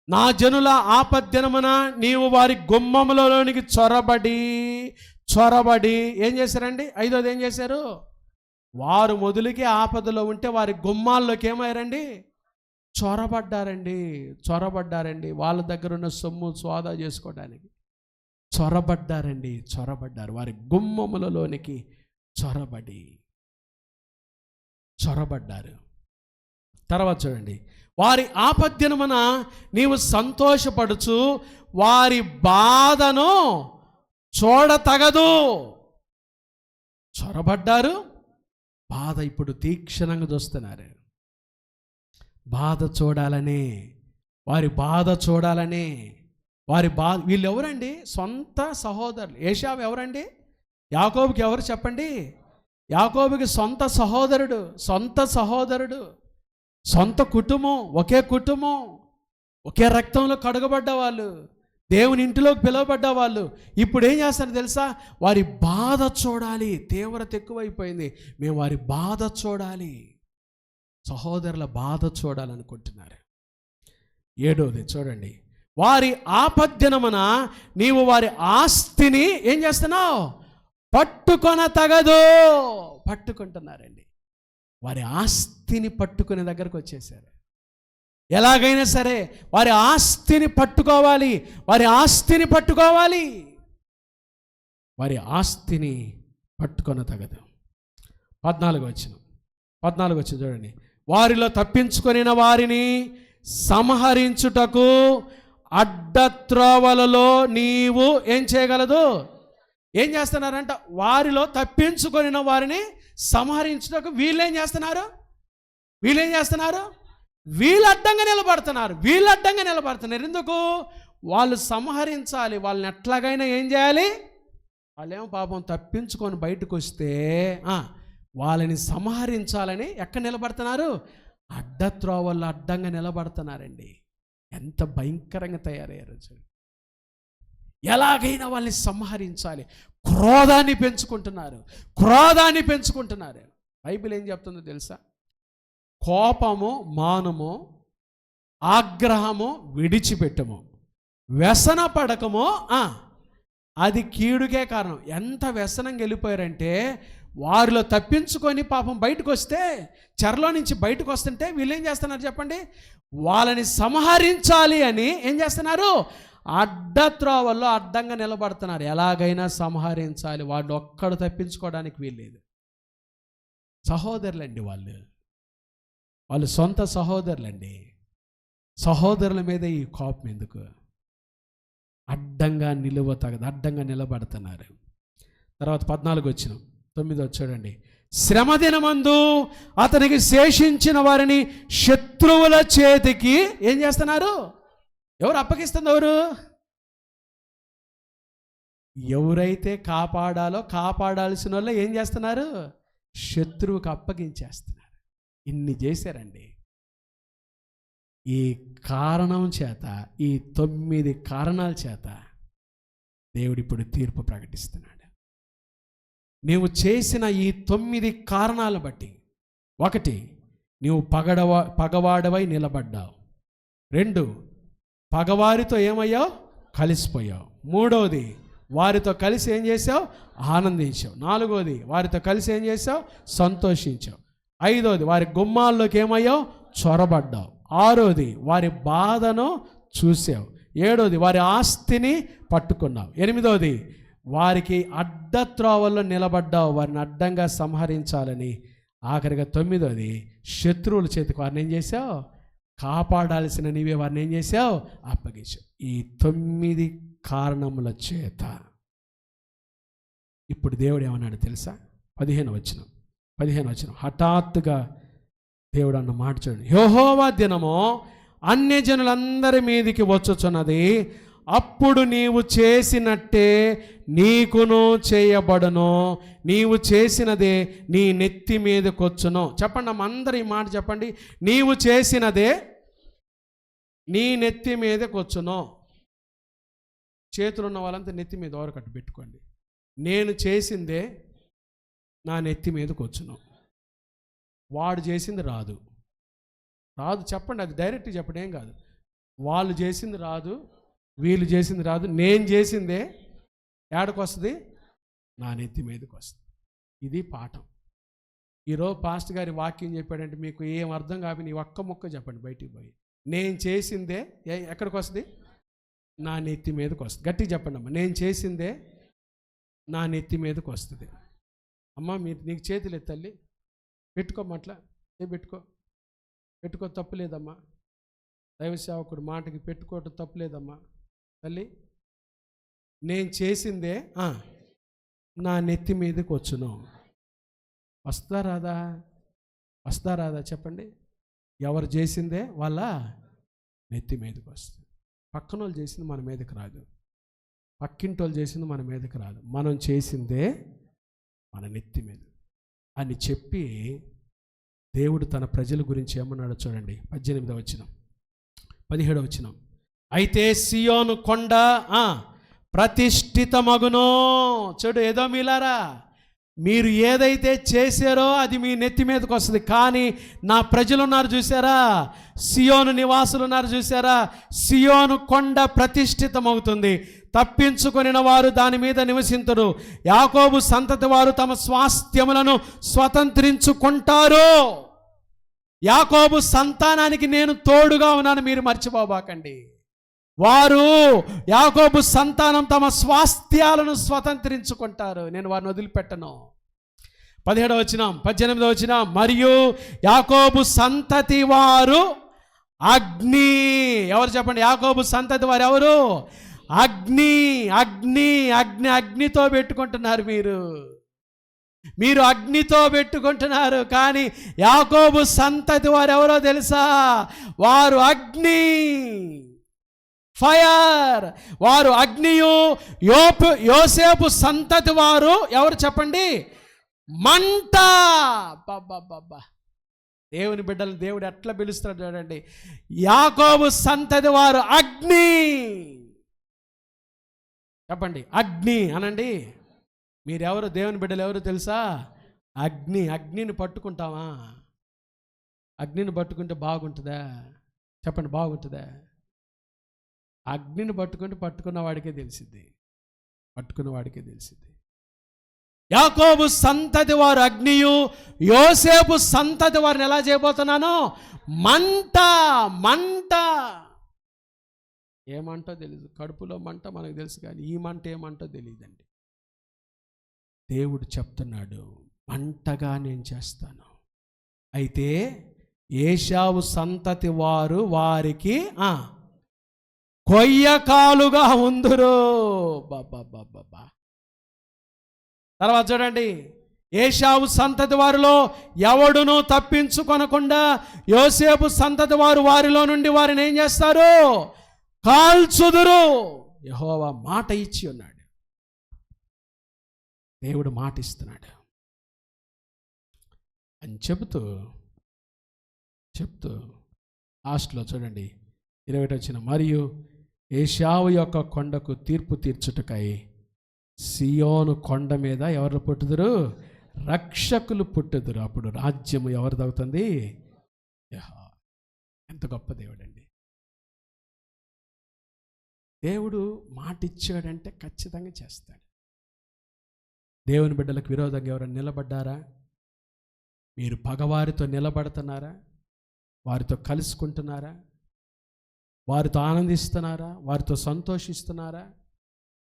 నా జనుల ఆపద్దినమున నీవు వారి గుమ్మములలోనికి చొరబడి ఏం చేశారండి? 5వది ఏం చేశారు? వారు మొదలుకి ఆపదలో ఉంటే వారి గుమ్మాల్లోకి ఏమయ్యారండి? చొరబడ్డారండి. వాళ్ళ దగ్గర ఉన్న సొమ్ము సోదా చేసుకోవడానికి చొరబడ్డారు. వారి గుమ్మములలోనికి చొరబడ్డారు. తర్వాత చూడండి, వారి ఆపద్దినమున నీవు సంతోషపడుచు వారి బాధను చూడతగదు. చొరబడ్డారు, బాధ ఇప్పుడు తీక్షణంగా చూస్తున్నారు. బాధ చూడాలని, వారి బాధ చూడాలని, వీళ్ళు ఎవరండి? సొంత సహోదరులు. ఏశావు ఎవరండి? యాకోబుకి ఎవరు చెప్పండి? యాకోబుకి సొంత సహోదరుడు, సొంత కుటుంబం, ఒకే రక్తంలో కడగబడ్డ వాళ్ళు, దేవుని ఇంటిలోకి పిలువబడ్డ వాళ్ళు. ఇప్పుడు ఏం చేస్తారు తెలుసా? వారి బాధ చూడాలి. తీవ్రత ఎక్కువైపోయింది, మేము వారి బాధ చూడాలి, సహోదరుల బాధ చూడాలనుకుంటున్నారు. 7వది చూడండి, వారి ఆపద్దినమున నీవు వారి ఆస్తిని ఏం చేస్తున్నావు? పట్టుకుంటున్నారండి. వారి ఆస్తిని పట్టుకునే దగ్గరకు వచ్చేసారు. ఎలాగైనా సరే వారి ఆస్తిని పట్టుకోవాలి. వారి ఆస్తిని పట్టుకొన తగదు. 14వ వచనం చూడండి, వారిలో తప్పించుకొనిన వారిని సంహరించుటకు అడ్డత్రోవలలో నీవు ఏం చేయగలదు? ఏం చేస్తున్నారంట? వారిలో తప్పించుకొనిన వారిని సంహరించుటకు వీళ్ళేం చేస్తున్నారు? వీళ్ళు అడ్డంగా నిలబడుతున్నారు. ఎందుకు? వాళ్ళు సంహరించాలి. వాళ్ళని ఎట్లాగైనా ఏం చేయాలి? వాళ్ళేమో పాపం తప్పించుకొని బయటకు వస్తే వాళ్ళని సంహరించాలని ఎక్కడ నిలబడుతున్నారు? అడ్డత్రోవల్లో అడ్డంగా నిలబడుతున్నారండి. ఎంత భయంకరంగా తయారయ్యారు. ఎలాగైనా వాళ్ళని సంహరించాలి. క్రోధాన్ని పెంచుకుంటున్నారు. బైబిల్ ఏం చెప్తుందో తెలుసా? కోపము మానుము, ఆగ్రహము విడిచిపెట్టము, వ్యసన పడకము, అది కీడుకే కారణం. ఎంత వ్యసనంగా వెళ్ళిపోయారంటే, వారిలో తప్పించుకొని పాపం బయటకు వస్తే, చెరలో నుంచి బయటకు వస్తుంటే వీళ్ళు ఏం చేస్తున్నారు చెప్పండి? వాళ్ళని సంహరించాలి అని ఏం చేస్తున్నారు? అడ్డత్రోవల్లో అడ్డంగా నిలబడుతున్నారు. ఎలాగైనా సంహరించాలి. వాళ్ళు ఒక్కడు తప్పించుకోవడానికి వీల్లేదు. సహోదరులండి, వాళ్ళు సొంత సహోదరులండి. సహోదరుల మీద ఈ కోపం ఎందుకు? అడ్డంగా నిలువతగదు, అడ్డంగా నిలబడుతున్నారు. తర్వాత 14 వచనం, 9 చూడండి. శ్రమ దినమందు అతనికి శేషించిన వారిని శత్రువుల చేతికి ఏం చేస్తున్నారు? ఎవరు అప్పగిస్తున్నారు? ఎవరైతే కాపాడాలో కాపాడాల్సిన వాళ్ళు ఏం చేస్తున్నారు? శత్రువుకు అప్పగించేస్తున్నారు. ఇన్ని చేశారండి. ఈ కారణం చేత, ఈ 9 కారణాల చేత దేవుడు ఇప్పుడు తీర్పు ప్రకటిస్తున్నాడు. నీవు చేసిన ఈ 9 కారణాలను బట్టి, 1, నీవు పగవాడవై నిలబడ్డావు. 2, పగవారితో ఏమయ్యావు? కలిసిపోయావు. 3, వారితో కలిసి ఏం చేసావు? ఆనందించావు. 4, వారితో కలిసి ఏం చేసావు? సంతోషించావు. 5, వారి గుమ్మాల్లోకి ఏమయ్యావు? చొరబడ్డావు. 6, వారి బాధను చూసావు. 7, వారి ఆస్తిని పట్టుకున్నావు. 8, వారికి అడ్డత్రోవల్లో నిలబడ్డావు, వారిని అడ్డంగా సంహరించాలని. ఆఖరిగా 9, శత్రువుల చేతికి వారిని ఏం చేసావు? కాపాడాల్సిన నీవే వారిని ఏం చేసావు? అప్పగించావు. ఈ 9 కారణముల చేత ఇప్పుడు దేవుడు ఏమన్నాడు తెలుసా? 15 వచనం, హఠాత్తుగా దేవుడు అన్న మాట చూడండి. యెహోవా దినము అన్యజనులందరి మీదికి వచ్చుచున్నది, అప్పుడు నీవు చేసినట్టే నీకును చేయబడును, నీవు చేసినదే నీ నెత్తి మీదకి వచ్చును. చెప్పండి అమ్మ, అందరూ ఈ మాట చెప్పండి. నీవు చేసినదే నీ నెత్తి మీదకి వచ్చును. చేతులు ఉన్న వాళ్ళంతా నెత్తి మీద ఓరకట్టు పెట్టుకోండి. నేను చేసిందే నా నెత్తి మీదకి వచ్చును. వాడు చేసింది రాదు చెప్పండి, అది డైరెక్ట్గా చెప్పండి, ఏం కాదు. వాళ్ళు చేసింది రాదు, వీళ్ళు చేసింది రాదు, నేను చేసిందే ఏడకు వస్తుంది? నా నెత్తి మీదకి వస్తుంది. ఇది పాఠం. ఈరోజు పాస్టర్ గారి వాక్యం చెప్పాడంటే మీకు ఏం అర్థం కాదు, నీ ఒక్క ముక్క చెప్పండి బయటికి పోయి. నేను చేసిందే ఎక్కడికి వస్తుంది? నా నెత్తి మీదకి వస్తుంది. గట్టిగా చెప్పండి అమ్మ, నేను చేసిందే నా నెత్తి మీదకి వస్తుంది. అమ్మ నీకు చేతులు ఎత్తల్లి, పెట్టుకోమట్లా, పెట్టుకో తప్పులేదమ్మా. దైవ సేవకుడు మాటకి పెట్టుకోవటం తప్పులేదమ్మా తల్లి. నేను చేసిందే నా నెత్తి మీదకి వచ్చును. వస్తా రాదా చెప్పండి. ఎవరు చేసిందే వాళ్ళ నెత్తి మీదకి వస్తుంది. పక్కన వాళ్ళు చేసింది మన మీదకి రాదు, పక్కింటి వాళ్ళు చేసింది మన మీదకి రాదు, మనం చేసిందే మన నెత్తి మీద అని చెప్పి దేవుడు తన ప్రజల గురించి ఏమన్నాడో చూడండి. 18వ వచనం, 17వ వచనం. అయితే సియోను కొండ ప్రతిష్ఠితమగును. చూడు, ఏదో మీలారా, మీరు ఏదైతే చేశారో అది మీ నెత్తి మీదకి వస్తుంది. కానీ నా ప్రజలు ఉన్నారు చూసారా, సియోను నివాసులు ఉన్నారు చూసారా, సియోను కొండ ప్రతిష్ఠితమవుతుంది, తప్పించుకొనిన వారు దాని మీద నివసింతురు. యాకోబు సంతతి వారు తమ స్వాస్థ్యములను స్వతంత్రించుకుంటారు. యాకోబు సంతానానికి నేను తోడుగా ఉన్నాను, మీరు మర్చిపోబాకండి. వారు యాకోబు సంతానం తమ స్వాస్థ్యాలను స్వతంత్రించుకుంటారు, నేను వారిని వదిలిపెట్టను. 17వ వచనం, 18వ వచనం. మరియు యాకోబు సంతతి వారు అగ్ని. ఎవరు చెప్పండి? యాకోబు సంతతి వారు ఎవరు? అగ్నితో పెట్టుకుంటున్నారు. మీరు అగ్నితో పెట్టుకుంటున్నారు. కానీ యాకోబు సంతతి వారు ఎవరో తెలుసా? వారు అగ్ని, ఫైర్. వారు అగ్నియు. యోసేపు సంతతి వారు ఎవరు చెప్పండి? మంట. బాబా, దేవుని బిడ్డలు దేవుడు ఎట్లా పిలుస్తాడు చూడండి. యాకోబు సంతతి వారు అగ్ని. చెప్పండి, అగ్ని అనండి. మీరెవరు? దేవుని బిడ్డలు ఎవరు తెలుసా? అగ్నిని పట్టుకుంటావా? అగ్నిని పట్టుకుంటే బాగుంటుందా? చెప్పండి, బాగుంటుందా? అగ్నిని పట్టుకున్న వాడికే తెలిసింది. యాకోబు సంతతి వారు అగ్నియు, యోసేపు సంతతి వారిని ఎలా చేయబోతున్నాను? మంట. ఏమంటో తెలియదు. కడుపులో మంట మనకు తెలుసు, కానీ ఈ మంట ఏమంటో తెలియదండి. దేవుడు చెప్తున్నాడు, మంటగా నేను చేస్తాను. అయితే ఏశావు సంతతి వారు వారికి కొయ్యకాలుగా ఉందురు. బాబా. తర్వాత చూడండి, ఏశావు సంతతి వారిలో ఎవడునూ తప్పించుకొనకుండా యోసేపు సంతతి వారు వారిలో నుండి వారిని ఏం చేస్తారు? కాల్చుదురు. యెహోవా మాట ఇచ్చి ఉన్నాడు. దేవుడు మాట ఇస్తున్నాడు అని చెబుతూ లాస్ట్లో చూడండి 20 వచ్చిన, మరియు ఏశావు యొక్క కొండకు తీర్పు తీర్చుటకై సియోను కొండ మీద ఎవరు పుట్టుదురు? రక్షకులు పుట్టుదురు. అప్పుడు రాజ్యము ఎవరు దొరుకుతుంది? యెహోవా. ఎంత గొప్ప దేవుడు అండి. దేవుడు మాట ఇచ్చాడంటే ఖచ్చితంగా చేస్తాడు. దేవుని బిడ్డలకు విరోధంగా ఎవరైనా నిలబడ్డారా? మీరు పగవారితో నిలబడుతున్నారా? వారితో కలుసుకుంటున్నారా? వారితో ఆనందిస్తున్నారా? వారితో సంతోషిస్తున్నారా?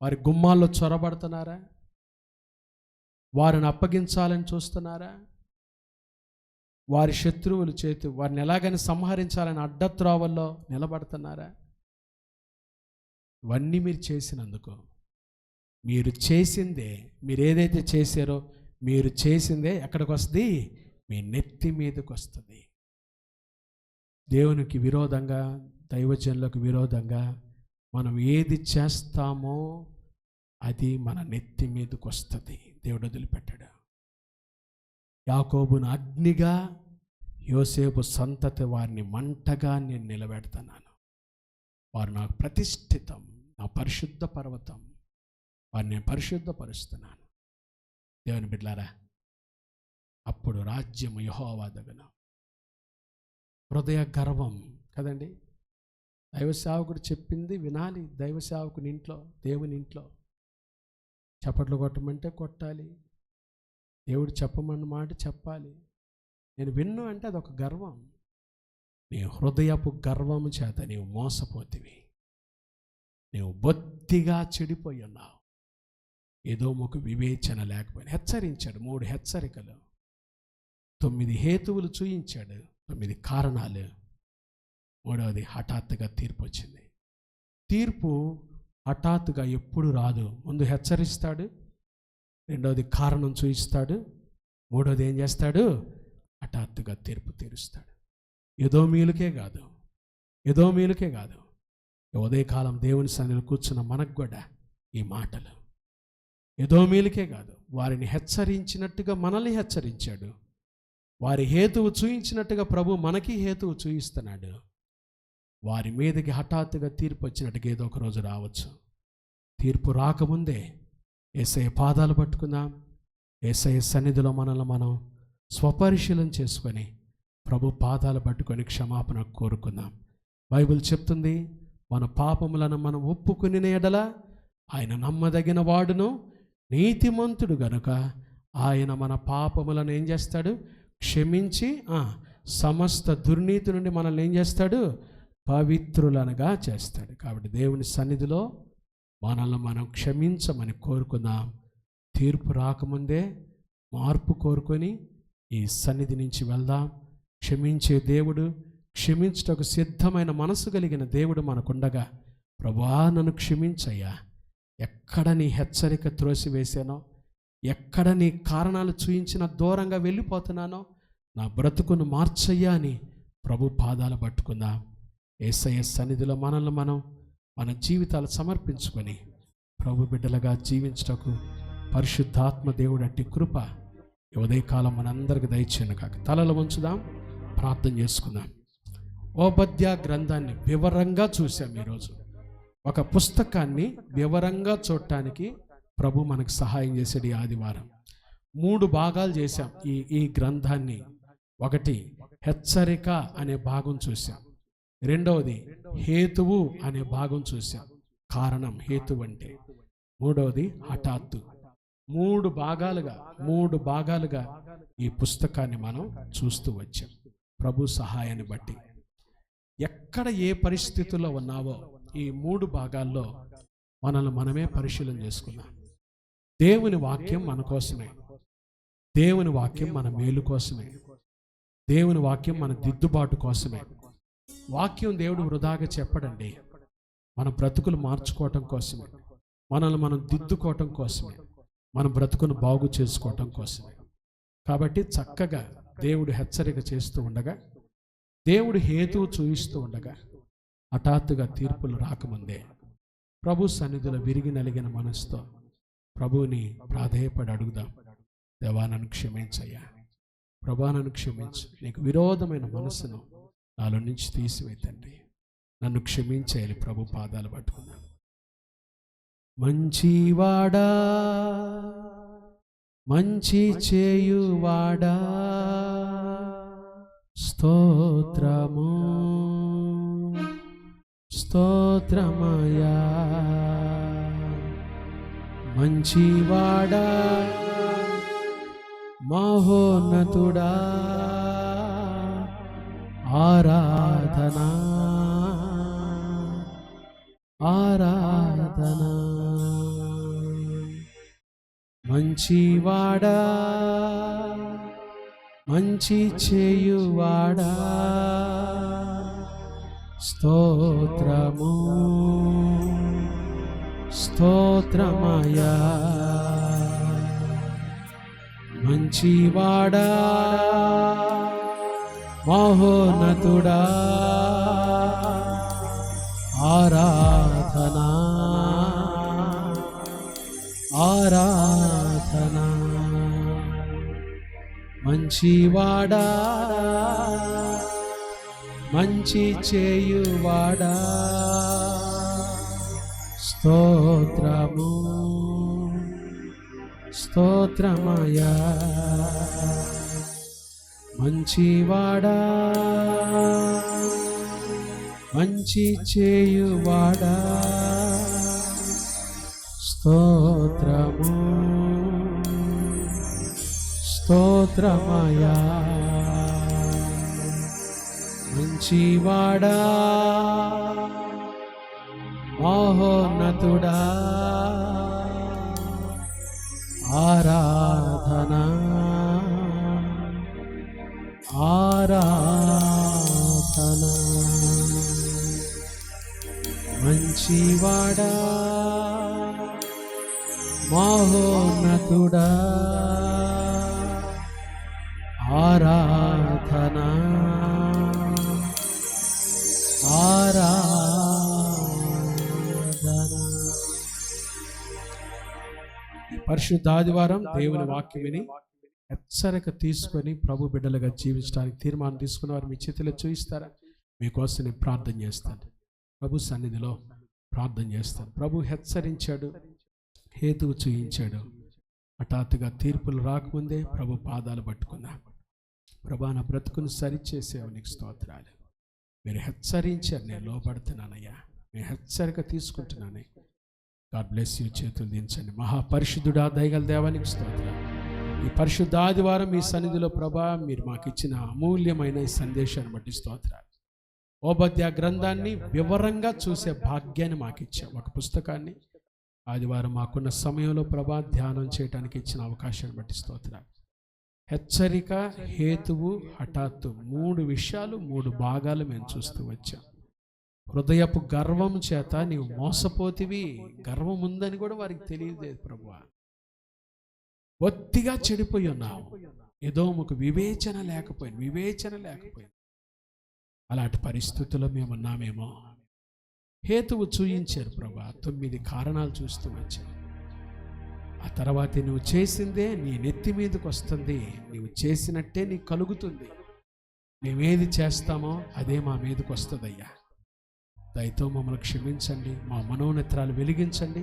వారి గుమ్మాల్లో చొరబడుతున్నారా? వారిని అప్పగించాలని చూస్తున్నారా? వారి శత్రువుల చేతి వారిని ఎలాగైనా సంహరించాలని అడ్డత్రోవల్లో నిలబడుతున్నారా? ఇవన్నీ మీరు చేసినందుకు, మీరు చేసిందే, మీరు ఏదైతే చేశారో మీరు చేసిందే ఎక్కడికి వస్తుంది? మీ నెత్తి మీదకి వస్తుంది. దేవునికి విరోధంగా, దైవజనులకు విరోధంగా మనం ఏది చేస్తామో అది మన నెత్తి మీదకి వస్తుంది. దేవుడు వదిలిపెట్టాడు. యాకోబును అగ్నిగా, యోసేపు సంతతి వారిని మంటగా నేను నిలబెడుతున్నాను. వారు నాకు ప్రతిష్ఠితం, నా పరిశుద్ధ పర్వతం. వారిని నేను పరిశుద్ధపరుస్తున్నాను. దేవుని బిడ్డలారా, అప్పుడు రాజ్యము యెహోవా దగున. హృదయ గర్వం కదండి. దైవ సేవకుడు చెప్పింది వినాలి. దైవ సేవకుని ఇంట్లో, దేవుని ఇంట్లో చప్పట్లు కొట్టమంటే కొట్టాలి. దేవుడు చెప్పమన్న మాట చెప్పాలి. నేను విన్ను అంటే అదొక గర్వం. నీ హృదయపు గర్వము చేత నీవు మోసపోతివి. నీవు బొత్తిగా చెడిపోయి ఉన్నావు. ఏదో ఒక వివేచన లేకపోయినా హెచ్చరించాడు. 3 హెచ్చరికలు, 9 హేతువులు చూయించాడు, 9 కారణాలు. 3వది హఠాత్తుగా తీర్పు వచ్చింది. తీర్పు హఠాత్తుగా ఎప్పుడు రాదు. ముందు హెచ్చరిస్తాడు, 2వది కారణం చూయిస్తాడు, 3వది ఏం చేస్తాడు? హఠాత్తుగా తీర్పు తీరుస్తాడు. ఏదో మీలుకే కాదు. ఉదయకాలం దేవుని సన్నిధిలో కూర్చున్న మనకు కూడా ఈ మాటలు ఏదో మీలుకే కాదు. వారిని హెచ్చరించినట్టుగా మనల్ని హెచ్చరించాడు. వారి హేతువు చూయించినట్టుగా ప్రభు మనకి హేతువు చూయిస్తున్నాడు. వారి మీదకి హఠాత్తుగా తీర్పు వచ్చినట్టుగా ఏదో ఒక రోజు రావచ్చు. తీర్పు రాకముందే యేసయ్య పాదాలు పట్టుకుందాం. యేసయ్య సన్నిధిలో మనల్ని మనం స్వపరిశీలన చేసుకొని ప్రభు పాదాలు పట్టుకొని క్షమాపణ కోరుకుందాం. బైబిల్ చెప్తుంది, మన పాపములను మనం ఒప్పుకుని ఎడల ఆయన నమ్మదగిన వాడును నీతిమంతుడు గనుక ఆయన మన పాపములను ఏం చేస్తాడు? క్షమించి సమస్త దుర్నీతి నుండి మనల్ని ఏం చేస్తాడు? పవిత్రులనగా చేస్తాడు. కాబట్టి దేవుని సన్నిధిలో మనల్ని మనం క్షమించమని కోరుకుందాం. తీర్పు రాకముందే మార్పు కోరుకొని ఈ సన్నిధి నుంచి వెళ్దాం. క్షమించే దేవుడు, క్షమించుటకు సిద్ధమైన మనసు కలిగిన దేవుడు మనకుండగా, ప్రభువా నన్ను క్షమించయ్యా, ఎక్కడ నీ హెచ్చరిక త్రోసివేశానో, ఎక్కడ నీ కారణాలు చూయించిన దూరంగా వెళ్ళిపోతున్నానో నా బ్రతుకును మార్చయ్యా అని ప్రభు పాదాలు పట్టుకుందాం. యేసయ్య సన్నిధిలో మనల్ని మనం మన జీవితాలు సమర్పించుకొని ప్రభు బిడ్డలుగా జీవించుటకు పరిశుద్ధాత్మ దేవుడు అట్టి కృప ఉదయకాలం మనందరికి దయచేయను కాక. తలలు వంచుదాం, ప్రార్థన చేసుకుందాం. ఓబద్య గ్రంథాన్ని వివరంగా చూసాం. ఈరోజు ఒక పుస్తకాన్ని వివరంగా చూడటానికి ప్రభు మనకు సహాయం చేసాడు. ఈ ఆదివారం 3 భాగాలు చేశాం ఈ గ్రంథాన్ని. ఒకటి హెచ్చరిక అనే భాగం చూసాం, 2వది హేతువు అనే భాగం చూసాం, కారణం హేతువు అంటే, 3వది హఠాత్తు. 3 భాగాలుగా ఈ పుస్తకాన్ని మనం చూస్తూ వచ్చాం. ప్రభు సహాయాన్ని బట్టి ఎక్కడ ఏ పరిస్థితుల్లో ఉన్నావో ఈ 3 భాగాల్లో మనల్ని మనమే పరిశీలన చేసుకున్నాం. దేవుని వాక్యం మన కోసమే, దేవుని వాక్యం మన మేలు కోసమే, దేవుని వాక్యం మన దిద్దుబాటు కోసమే. వాక్యం దేవుడు వృధాగా చెప్పడండి. మన బ్రతుకులు మార్చుకోవటం కోసమే, మనల్ని మనం దిద్దుకోవటం కోసమే, మన బ్రతుకును బాగు చేసుకోవటం కోసమే. కాబట్టి చక్కగా దేవుడు హెచ్చరిక చేస్తూ ఉండగా, దేవుడు హేతువు చూపిస్తూ ఉండగా, హఠాత్తుగా తీర్పులు రాకముందే ప్రభు సన్నిధిలో విరిగి నలిగిన మనసుతో ప్రభువుని ప్రాధేయపడి అడుగుదాం. దేవా నన్ను క్షమించయ్యా, ప్రభా నన్ను క్షమించు, నీకు విరోధమైన మనసును నాలో నుంచి తీసివేయి తండ్రి, నన్ను క్షమించేయాలి. ప్రభు పాదాలు పట్టుకున్నాను. మంచివాడా, మంచి చేయువాడా, స్తోత్రము స్తోత్రమయా. మంచివాడా, మహోన్నతుడా, ఆరాధనా ఆరాధనా. మంచివాడా, మంచి చేయువాడా, స్తోత్రము స్తోత్రమయా. మంచివాడా, మహోన్నతుడా, ఆరాధనా ఆరాధనా. మంచివాడా, మంచి చేయువాడా, స్తోత్రము స్తోత్రమయా. మంచివాడా, మంచి చేయువాడా, స్తోత్రము స్తోత్రమయా. మంచివాడా, మహోన్నతుడా, ఆరాధనా ఆరాధనా. మంచివాడా, మహోన్నతుడా, ఆరాధనా ఆరాధనా. ఈ పరిశుద్ధ ఆదివారం దేవుని వాక్యం విని హెచ్చరిక తీసుకొని ప్రభు బిడ్డలుగా జీవించడానికి తీర్మానం తీసుకున్నవారు మీ చేతిలో చూపిస్తారా? మీకోసం నేను ప్రార్థన చేస్తాను. ప్రభు సన్నిధిలో ప్రార్థన చేస్తాను. ప్రభు హెచ్చరించాడు, హేతువు చూయించాడు. హఠాత్తుగా తీర్పులు రాకముందే ప్రభు పాదాలు పట్టుకున్నా. ప్రభా నా బ్రతుకును సరిచేసావు, నీకు స్తోత్రాలు. మీరు హెచ్చరించారు, నేను లోపడుతున్నానయ్యా, నేను హెచ్చరిక తీసుకుంటున్నాను. God bless you. చేతులు దించండి. మహాపరిశుద్ధుడా, దయగల దేవానికి స్తోత్రాలు. ఈ పరిశుద్ధ ఆదివారం మీ సన్నిధిలో ప్రభా మీరు మాకు ఇచ్చిన అమూల్యమైన ఈ సందేశాన్ని బట్టి స్తోత్రాలు. ఓబద్య గ్రంథాన్ని వివరంగా చూసే భాగ్యాన్ని మాకు ఇచ్చాం. ఒక పుస్తకాన్ని ఆదివారం మాకున్న సమయంలో ప్రభా ధ్యానం చేయడానికి ఇచ్చిన అవకాశాన్ని బట్టి స్తోత్రాలు. హెచ్చరిక, హేతువు, హఠాత్తు 3 విషయాలు, 3 భాగాలు మేము చూస్తూ వచ్చాం. హృదయపు గర్వం చేత నీవు మోసపోతివి. గర్వం ఉందని కూడా వారికి తెలియలేదు ప్రభువా. ఒత్తిగా చెడిపోయి ఉన్నావు. ఎదోముకు వివేచన లేకపోయింది. అలాంటి పరిస్థితుల్లో మేము ఉన్నామేమో. హేతువు చూయించారు ప్రభా. 9 కారణాలు చూస్తూ వచ్చాను. ఆ తర్వాత నువ్వు చేసిందే నీ నెత్తి మీదకి వస్తుంది. నువ్వు చేసినట్టే నీకు కలుగుతుంది. మేమేది చేస్తామో అదే మా మీదకి వస్తుందయ్యా. దయతో మమ్మల్ని క్షమించండి, మా మనోనేత్రాలు వెలిగించండి.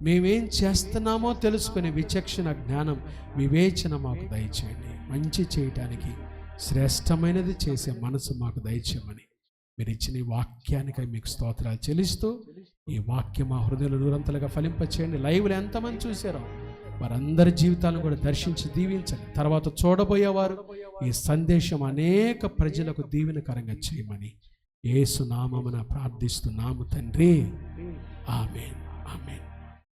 మేమేం చేస్తున్నామో తెలుసుకునే విచక్షణ, జ్ఞానం, వివేచన మాకు దయచేయండి. మంచి చేయటానికి, శ్రేష్టమైనది చేసే మనసు మాకు దయచేయమని మీరు ఇచ్చిన ఈ వాక్యానికై మీకు స్తోత్రాలు చెల్లిస్తూ, ఈ వాక్యం మా హృదయంలో నూరంతలుగా ఫలింపచేయండి. లైవ్లో ఎంతమంది చూశారో వారందరి జీవితాలను కూడా దర్శించి దీవించండి. తర్వాత చూడబోయేవారు ఈ సందేశం అనేక ప్రజలకు దీవెనకరంగా చేయమని యేసు నామమున ప్రార్థిస్తున్నాము తండ్రి. ఆమేన్, ఆమేన్.